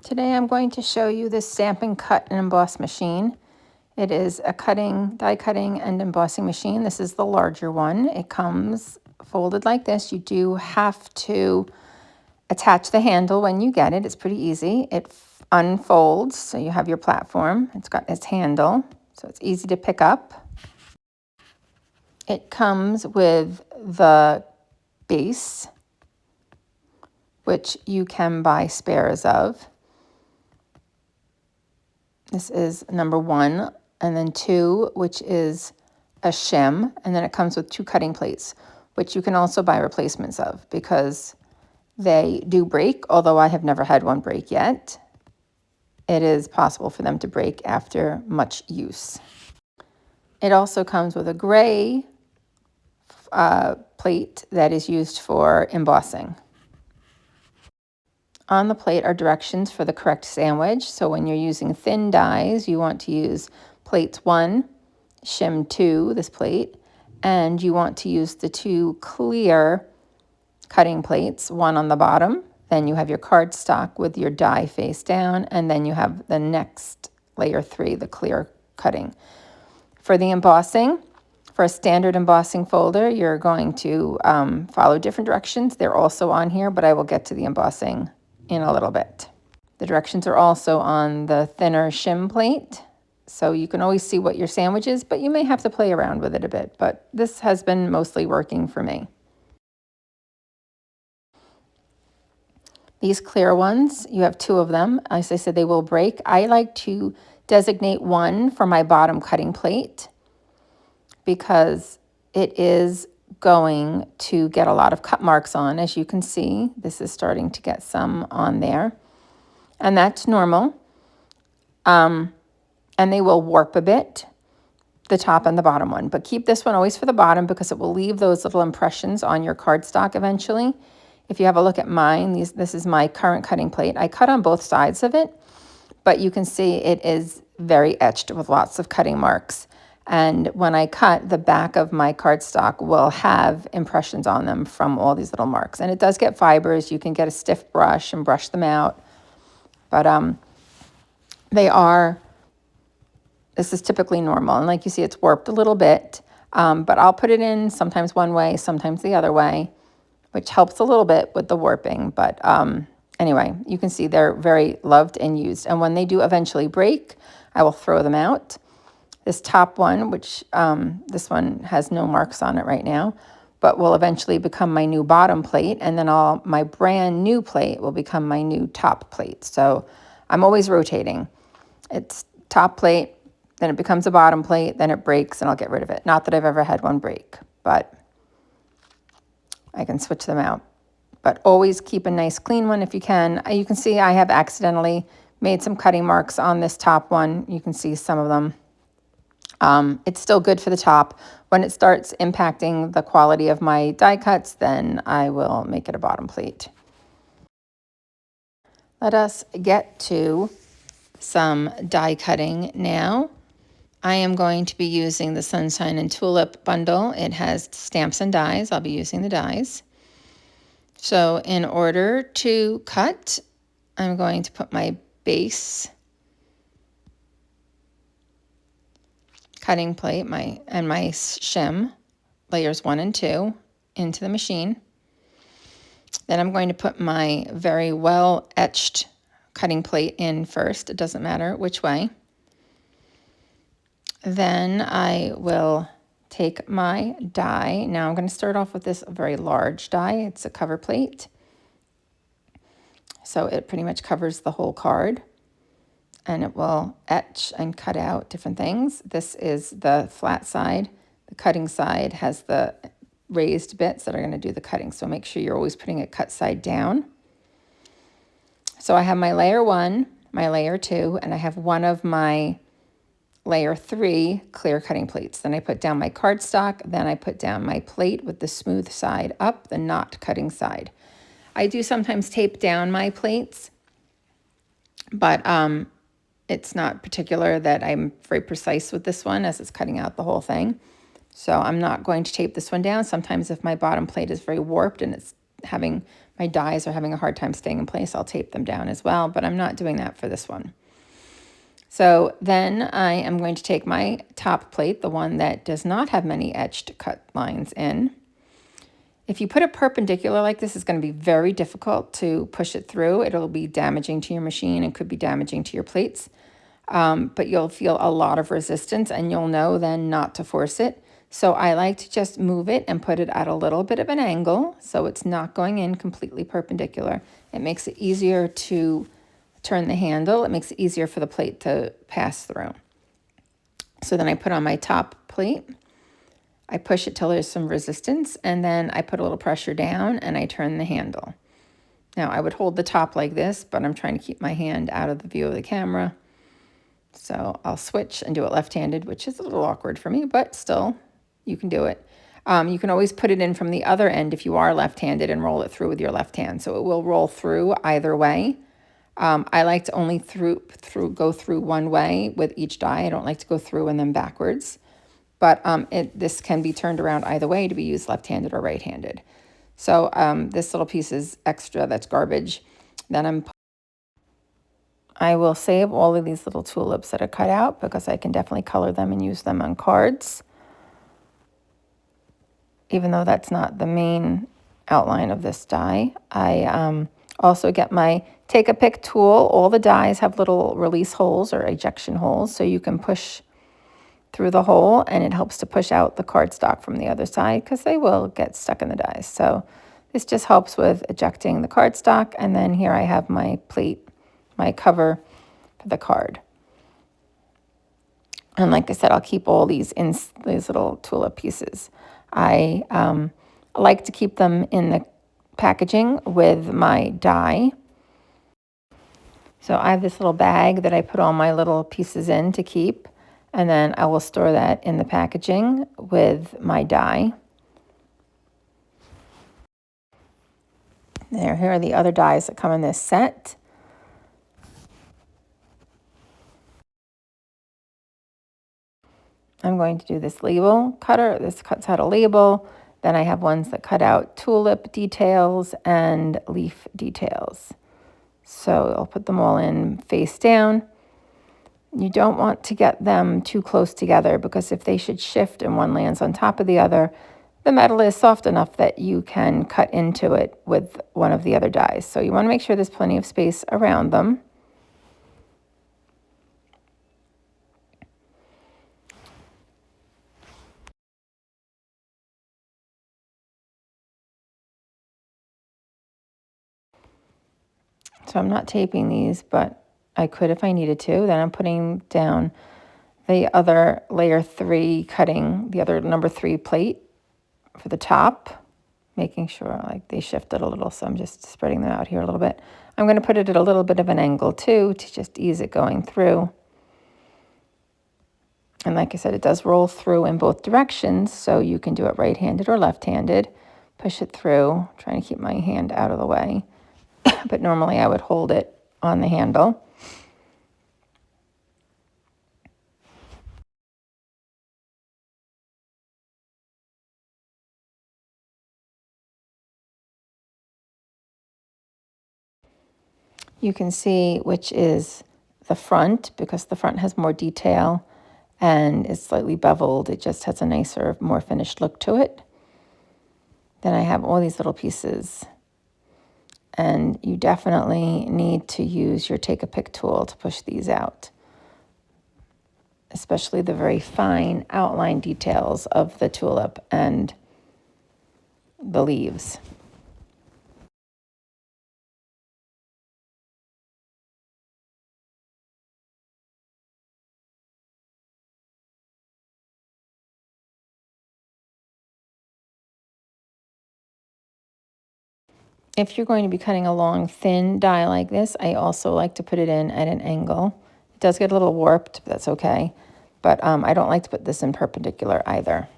Today I'm going to show you this Stampin' Cut and Emboss machine. It is a die cutting and embossing machine. This is the larger one. It comes folded like this. You do have to attach the handle when you get it. It's pretty easy. It unfolds, so you have your platform. It's got its handle, so it's easy to pick up. It comes with the base, which you can buy spares of. This is number 1, and then 2, which is a shim, and then it comes with 2 cutting plates, which you can also buy replacements of because they do break, although I have never had one break yet. It is possible for them to break after much use. It also comes with a gray plate that is used for embossing. On the plate are directions for the correct sandwich. So when you're using thin dies, you want to use plates 1, shim 2, this plate, and you want to use the 2 clear cutting plates, 1 on the bottom. Then you have your cardstock with your die face down, and then you have the next layer 3, the clear cutting. For the embossing, for a standard embossing folder, you're going to follow different directions. They're also on here, but I will get to the embossing in a little bit. The directions are also on the thinner shim plate, so you can always see what your sandwich is, but you may have to play around with it a bit, but this has been mostly working for me. These clear ones, you have 2 of them. As I said, they will break. I like to designate 1 for my bottom cutting plate because it is going to get a lot of cut marks on. As you can see, this is starting to get some on there, and that's normal. And they will warp a bit, the top and the bottom one, but keep this one always for the bottom because it will leave those little impressions on your cardstock eventually. If you have a look at mine, this is my current cutting plate. I cut on both sides of it, but you can see it is very etched with lots of cutting marks. And when I cut, the back of my cardstock will have impressions on them from all these little marks. And it does get fibers. You can get a stiff brush and brush them out. But this is typically normal. And like you see, it's warped a little bit. But I'll put it in sometimes one way, sometimes the other way, which helps a little bit with the warping. But anyway, you can see they're very loved and used. And when they do eventually break, I will throw them out. This top one, which this one has no marks on it right now, but will eventually become my new bottom plate. And then my brand new plate will become my new top plate. So I'm always rotating. It's top plate, then it becomes a bottom plate, then it breaks, and I'll get rid of it. Not that I've ever had one break, but I can switch them out. But always keep a nice clean one if you can. You can see I have accidentally made some cutting marks on this top one. You can see some of them. It's still good for the top. When it starts impacting the quality of my die cuts, then I will make it a bottom plate. Let us get to some die cutting now. I am going to be using the Sunshine and Tulip bundle. It has stamps and dies. I'll be using the dies. So in order to cut, I'm going to put my base cutting plate and my shim, layers 1 and 2, into the machine. Then I'm going to put my very well etched cutting plate in first. It doesn't matter which way. Then I will take my die. Now I'm going to start off with this very large die. It's a cover plate. So it pretty much covers the whole card. And it will etch and cut out different things. This is the flat side. The cutting side has the raised bits that are going to do the cutting. So make sure you're always putting it cut side down. So I have my layer 1, my layer 2, and I have one of my layer 3 clear cutting plates. Then I put down my cardstock. Then I put down my plate with the smooth side up, the not cutting side. I do sometimes tape down my plates, but it's not particular that I'm very precise with this one as it's cutting out the whole thing. So I'm not going to tape this one down. Sometimes if my bottom plate is very warped and it's my dies are having a hard time staying in place, I'll tape them down as well, but I'm not doing that for this one. So then I am going to take my top plate, the one that does not have many etched cut lines in. If you put it perpendicular like this, it's going to be very difficult to push it through. It'll be damaging to your machine and could be damaging to your plates. But you'll feel a lot of resistance and you'll know then not to force it. So I like to just move it and put it at a little bit of an angle so it's not going in completely perpendicular. It makes it easier to turn the handle. It makes it easier for the plate to pass through. So then I put on my top plate. I push it till there's some resistance, and then I put a little pressure down and I turn the handle. Now I would hold the top like this, but I'm trying to keep my hand out of the view of the camera. So I'll switch and do it left-handed, which is a little awkward for me, but still, you can do it. You can always put it in from the other end if you are left-handed and roll it through with your left hand. So it will roll through either way. I like to only go through one way with each die. I don't like to go through and then backwards. But this can be turned around either way to be used left-handed or right-handed. So this little piece is extra, that's garbage. Then I will save all of these little tulips that are cut out because I can definitely color them and use them on cards. Even though that's not the main outline of this die. I also get my Take a Pick tool. All the dies have little release holes or ejection holes, so you can push through the hole and it helps to push out the cardstock from the other side because they will get stuck in the dies. So this just helps with ejecting the cardstock. And then here I have my plate, my cover for the card. And like I said, I'll keep all these in these little tulip pieces. I like to keep them in the packaging with my die. So I have this little bag that I put all my little pieces in to keep. And then I will store that in the packaging with my die. Here are the other dies that come in this set. I'm going to do this label cutter. This cuts out a label. Then I have ones that cut out tulip details and leaf details. So I'll put them all in face down. You don't want to get them too close together because if they should shift and one lands on top of the other, the metal is soft enough that you can cut into it with one of the other dies. So you want to make sure there's plenty of space around them. So I'm not taping these, but I could if I needed to. Then I'm putting down the other layer 3 cutting, the other number 3 plate for the top, making sure like they shifted a little. So I'm just spreading them out here a little bit. I'm going to put it at a little bit of an angle too to just ease it going through. And like I said, it does roll through in both directions, so you can do it right-handed or left-handed. Push it through, trying to keep my hand out of the way. But normally I would hold it on the handle. You can see which is the front because the front has more detail and is slightly beveled. It just has a nicer, more finished look to it. Then I have all these little pieces. And you definitely need to use your Take a Pick tool to push these out, especially the very fine outline details of the tulip and the leaves. If you're going to be cutting a long, thin die like this, I also like to put it in at an angle. It does get a little warped, but that's okay. But I don't like to put this in perpendicular either.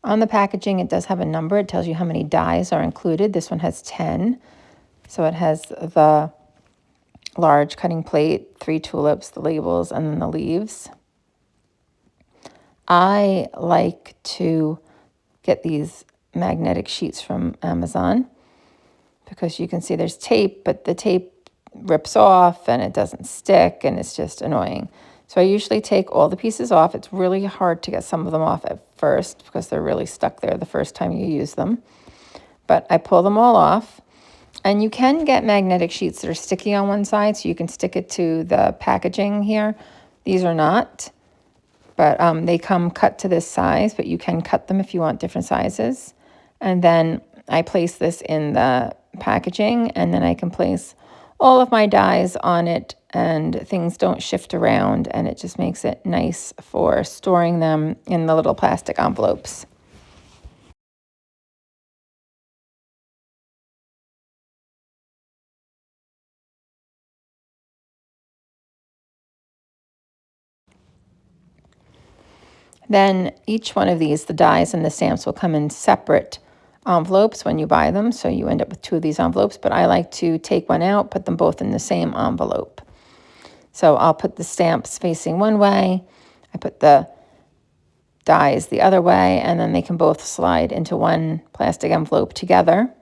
On the packaging, it does have a number. It tells you how many dies are included. This one has 10. So it has the large cutting plate, 3 tulips, the labels, and then the leaves. I like to get these magnetic sheets from Amazon, because you can see there's tape, but the tape rips off and it doesn't stick and it's just annoying. So I usually take all the pieces off. It's really hard to get some of them off at first because they're really stuck there the first time you use them. But I pull them all off. And you can get magnetic sheets that are sticky on one side, so you can stick it to the packaging here. These are not, but they come cut to this size, but you can cut them if you want different sizes. And then I place this in the packaging, and then I can place all of my dies on it, and things don't shift around, and it just makes it nice for storing them in the little plastic envelopes. Then each one of these, the dies and the stamps, will come in separate envelopes when you buy them. So you end up with two of these envelopes, but I like to take one out, put them both in the same envelope. So I'll put the stamps facing one way, I put the dies the other way, and then they can both slide into one plastic envelope together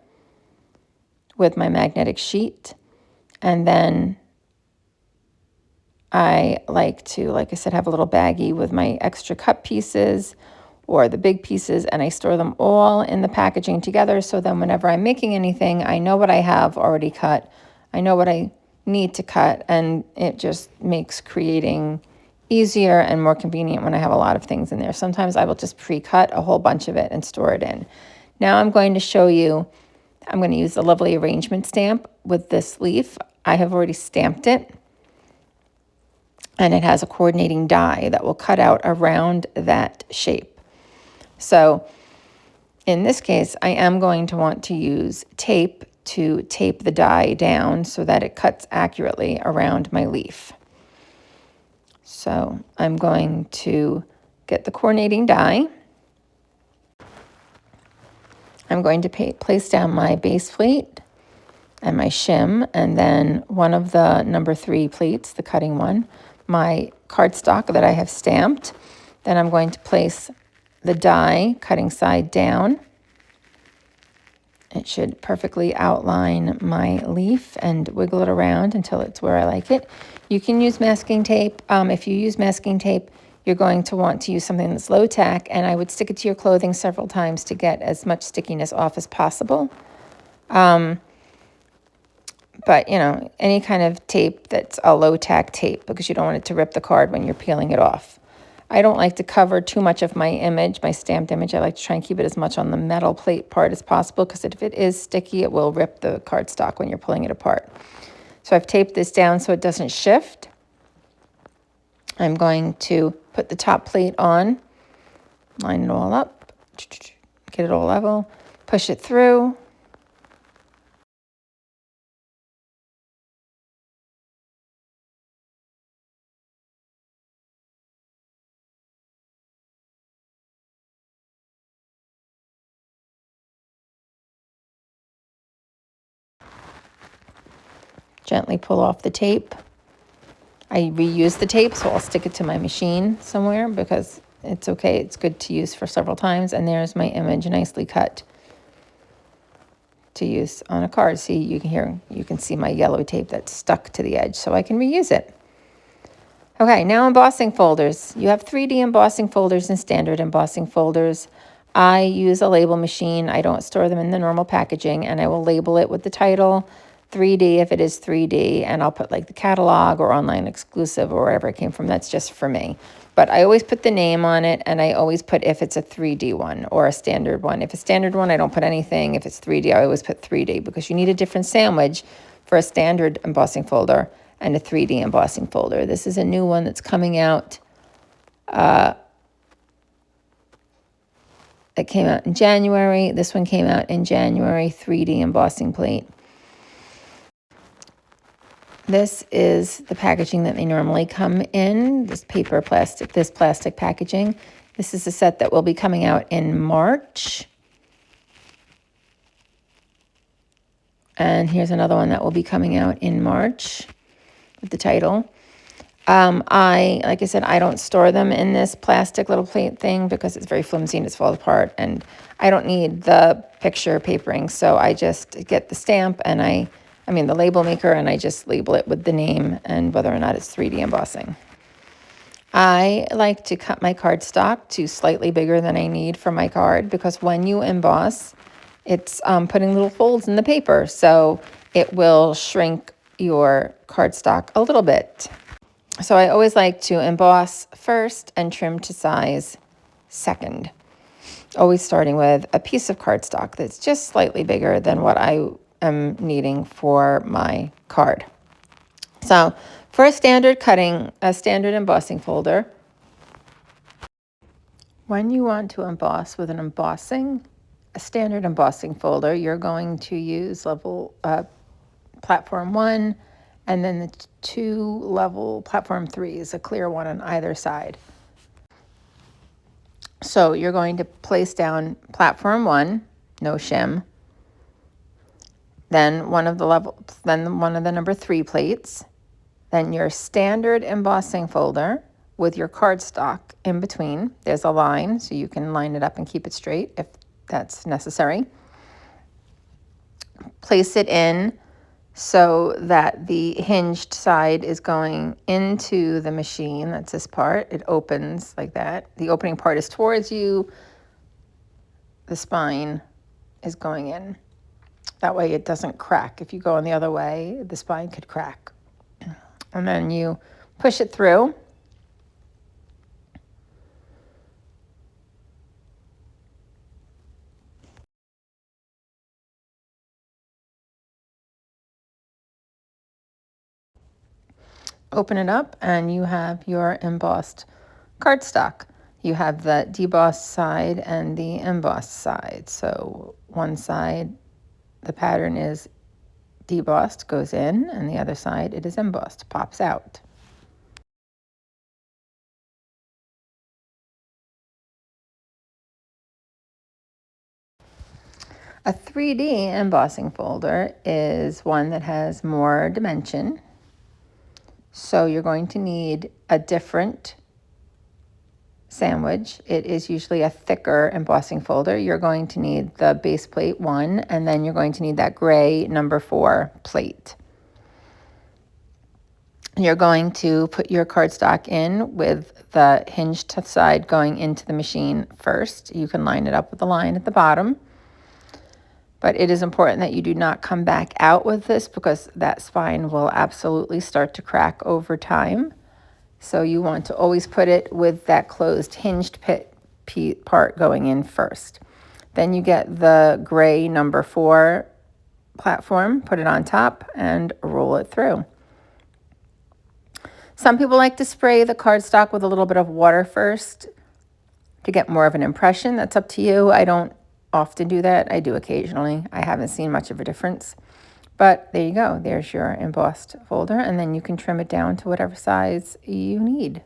with my magnetic sheet. And then I like to, like I said, have a little baggie with my extra cut pieces or the big pieces, and I store them all in the packaging together, so then whenever I'm making anything, I know what I have already cut, I know what I need to cut, and it just makes creating easier and more convenient when I have a lot of things in there. Sometimes I will just pre-cut a whole bunch of it and store it in. Now I'm going to show you, I'm going to use the Lovely Arrangement stamp with this leaf. I have already stamped it, and it has a coordinating die that will cut out around that shape. So in this case, I am going to want to use tape to tape the die down so that it cuts accurately around my leaf. So I'm going to get the coordinating die. I'm going to place down my base plate and my shim, and then one of the number 3 plates, the cutting one, my cardstock that I have stamped. Then I'm going to place the die cutting side down. It should perfectly outline my leaf, and wiggle it around until it's where I like it. You can use masking tape. If you use masking tape, you're going to want to use something that's low tack, and I would stick it to your clothing several times to get as much stickiness off as possible. But, you know, any kind of tape that's a low tack tape, because you don't want it to rip the card when you're peeling it off. I don't like to cover too much of my image, my stamped image. I like to try and keep it as much on the metal plate part as possible, because if it is sticky, it will rip the cardstock when you're pulling it apart. So I've taped this down so it doesn't shift. I'm going to put the top plate on, line it all up, get it all level, push it through. Gently pull off the tape. I reuse the tape, so I'll stick it to my machine somewhere because it's okay. It's good to use for several times. And there's my image, nicely cut to use on a card. See, you can see my yellow tape that's stuck to the edge, so I can reuse it. Okay, now embossing folders. You have 3D embossing folders and standard embossing folders. I use a label machine. I don't store them in the normal packaging, and I will label it with the title, 3D if it is 3D, and I'll put like the catalog or online exclusive or wherever it came from. That's just for me. But I always put the name on it, and I always put if it's a 3D one or a standard one. If it's standard one, I don't put anything. If it's 3D, I always put 3D, because you need a different sandwich for a standard embossing folder and a 3D embossing folder. This is a new one that's coming out. It came out in January. This one came out in January, 3D embossing plate. This is the packaging that they normally come in, this plastic packaging. This is a set that will be coming out in March. And here's another one that will be coming out in March with the title. Like I said, I don't store them in this plastic little plate thing because it's very flimsy and it's falls apart, and I don't need the picture papering. So I just get the stamp and I mean the label maker, and I just label it with the name and whether or not it's 3D embossing. I like to cut my cardstock to slightly bigger than I need for my card because when you emboss, it's putting little folds in the paper, so it will shrink your cardstock a little bit. So I always like to emboss first and trim to size second. Always starting with a piece of cardstock that's just slightly bigger than what I am needing for my card. So for a standard embossing folder, when you want to emboss with a standard embossing folder, you're going to use platform 1, and then the 2 level platform 3s, a clear one on either side. So you're going to place down platform 1, no shim, then one of the number 3 plates, then your standard embossing folder with your cardstock in between. There's a line, so you can line it up and keep it straight if that's necessary. Place it in so that the hinged side is going into the machine. That's this part. It opens like that. The opening part is towards you. The spine is going in. That way it doesn't crack. If you go in the other way, the spine could crack. And then you push it through. Open it up and you have your embossed cardstock. You have the debossed side and the embossed side. So one side, the pattern is debossed, goes in, and the other side, it is embossed, pops out. A 3D embossing folder is one that has more dimension. So you're going to need a different sandwich. It is usually a thicker embossing folder. You're going to need the base plate 1, and then you're going to need that gray number 4 plate. You're going to put your cardstock in with the hinged side going into the machine first. You can line it up with the line at the bottom. But it is important that you do not come back out with this because that spine will absolutely start to crack over time. So you want to always put it with that closed hinged part going in first. Then you get the gray number 4 platform, put it on top, and roll it through. Some people like to spray the cardstock with a little bit of water first to get more of an impression. That's up to you. I don't often do that. I do occasionally. I haven't seen much of a difference. But there you go. There's your embossed folder, and then you can trim it down to whatever size you need.